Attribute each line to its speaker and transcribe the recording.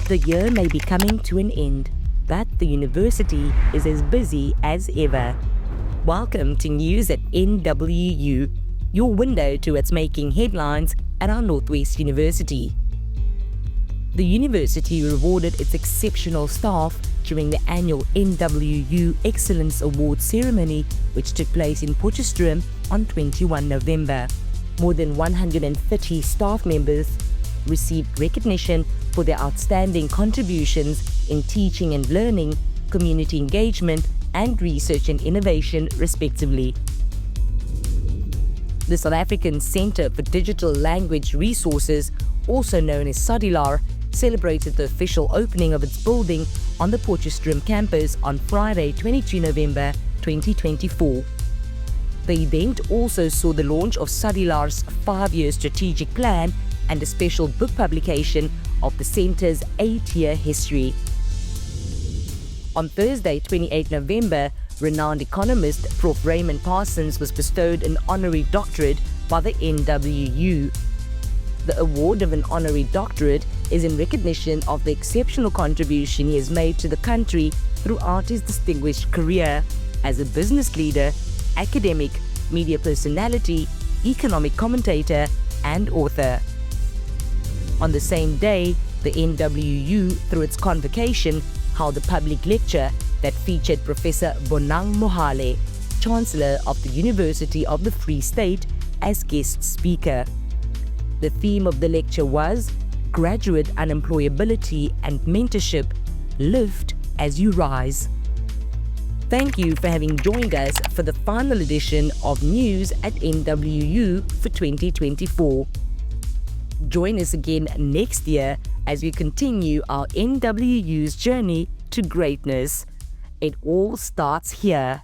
Speaker 1: The year may be coming to an end, but the university is as busy as ever. Welcome to News at NWU, your window to what's making headlines at our Northwest University. The university rewarded its exceptional staff during the annual NWU Excellence Awards ceremony, which took place in Potchefstroom on 21 November. More than 130 staff members received recognition for their outstanding contributions in teaching and learning, community engagement, and research and innovation, respectively. The South African Centre for Digital Language Resources, also known as SADiLaR, celebrated the official opening of its building on the Potchefstroom campus on Friday, 22 November 2024. The event also saw the launch of SADiLaR's 5-year strategic plan and a special book publication of the centre's 8-year history. On Thursday, 28 November, renowned economist Prof Raymond Parsons was bestowed an Honorary Doctorate by the NWU. The award of an Honorary Doctorate is in recognition of the exceptional contribution he has made to the country throughout his distinguished career as a business leader, academic, media personality, economic commentator, and author. On the same day, the NWU, through its convocation, held a public lecture that featured Professor Bonang Mohale, Chancellor of the University of the Free State, as guest speaker. The theme of the lecture was Graduate Unemployability and Mentorship, Lift as You Rise. Thank you for having joined us for the final edition of News at NWU for 2024. Join us again next year as we continue our NWU's journey to greatness. It all starts here.